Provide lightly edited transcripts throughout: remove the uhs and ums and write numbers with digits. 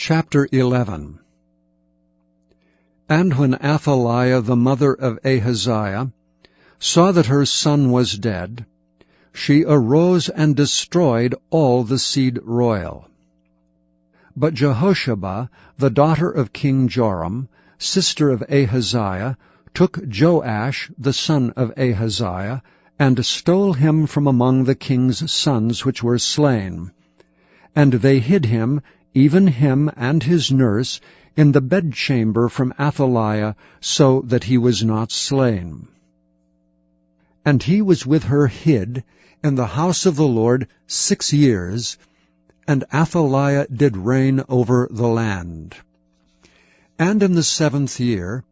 Chapter 11. And when Athaliah the mother of Ahaziah saw that her son was dead, she arose and destroyed all the seed royal. But Jehosheba, the daughter of King Joram, sister of Ahaziah, took Joash the son of Ahaziah, and stole him from among the king's sons which were slain. And they hid him, even him and his nurse, in the bedchamber from Athaliah, so that he was not slain. And he was with her hid in the house of the Lord 6 years, and Athaliah did reign over the land. And in the 7th year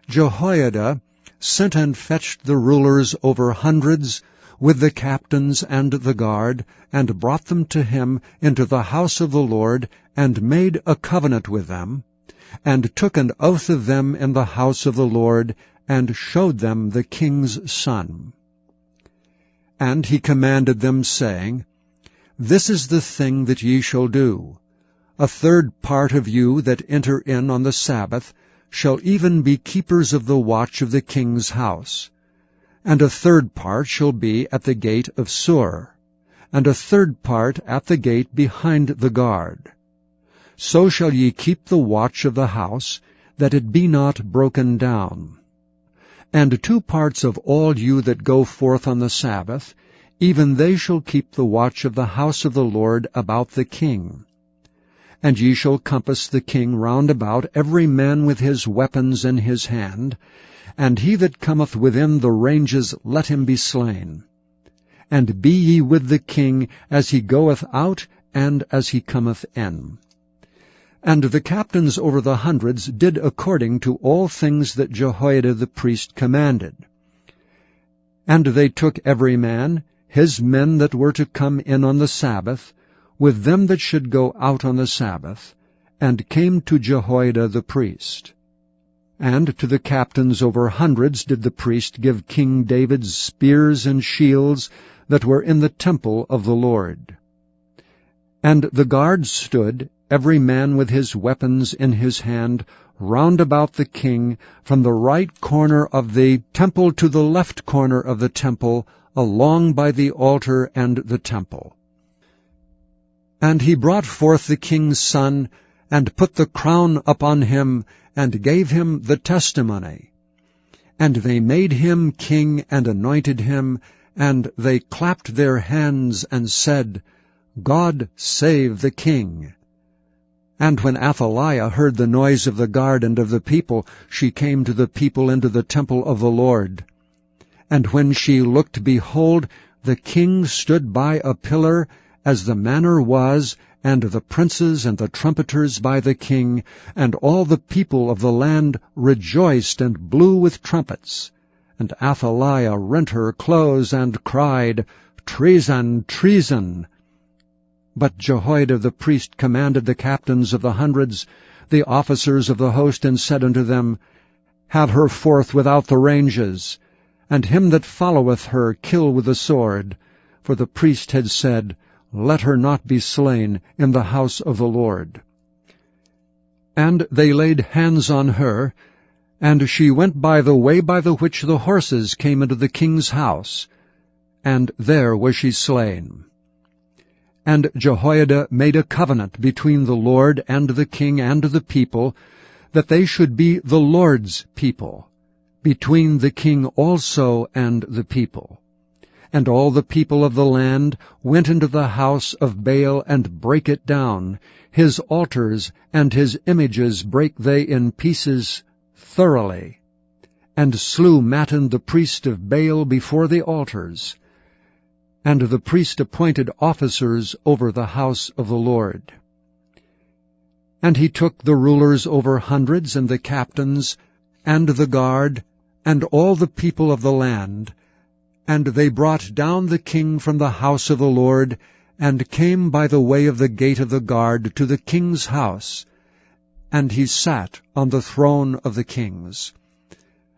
Jehoiada sent and fetched the rulers over hundreds, with the captains and the guard, and brought them to him into the house of the Lord, and made a covenant with them, and took an oath of them in the house of the Lord, and showed them the king's son. And he commanded them, saying, This is the thing that ye shall do. A third part of you that enter in on the Sabbath shall even be keepers of the watch of the king's house. And a third part shall be at the gate of Sur, and a third part at the gate behind the guard. So shall ye keep the watch of the house, that it be not broken down. And 2 parts of all you that go forth on the Sabbath, even they shall keep the watch of the house of the Lord about the king. And ye shall compass the king round about, every man with his weapons in his hand, and he that cometh within the ranges, let him be slain. And be ye with the king as he goeth out and as he cometh in. And the captains over the hundreds did according to all things that Jehoiada the priest commanded. And they took every man his men that were to come in on the Sabbath, with them that should go out on the Sabbath, and came to Jehoiada the priest. And to the captains over hundreds did the priest give King David's spears and shields that were in the temple of the Lord. And the guards stood, every man with his weapons in his hand, round about the king, from the right corner of the temple to the left corner of the temple, along by the altar and the temple. And he brought forth the king's son, and put the crown upon him, and gave him the testimony. And they made him king, and anointed him, and they clapped their hands, and said, God save the king. And when Athaliah heard the noise of the guard and of the people, she came to the people into the temple of the Lord. And when she looked, behold, the king stood by a pillar, as the manner was, and the princes and the trumpeters by the king, and all the people of the land rejoiced and blew with trumpets. And Athaliah rent her clothes and cried, Treason, treason! But Jehoiada the priest commanded the captains of the hundreds, the officers of the host, and said unto them, Have her forth without the ranges, and him that followeth her kill with the sword. For the priest had said, Let her not be slain in the house of the Lord. And they laid hands on her, and she went by the way by the which the horses came into the king's house, and there was she slain. And Jehoiada made a covenant between the Lord and the king and the people, that they should be the Lord's people, between the king also and the people. And all the people of the land went into the house of Baal, and brake it down. His altars and his images brake they in pieces thoroughly, and slew Mattan the priest of Baal before the altars. And the priest appointed officers over the house of the Lord. And he took the rulers over hundreds, and the captains, and the guard, and all the people of the land, and they brought down the king from the house of the Lord, and came by the way of the gate of the guard to the king's house, and he sat on the throne of the kings.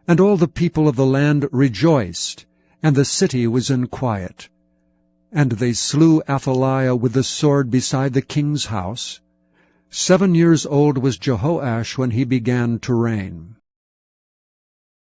And all the people of the land rejoiced, and the city was in quiet. And they slew Athaliah with the sword beside the king's house. 7 years old was Jehoash when he began to reign.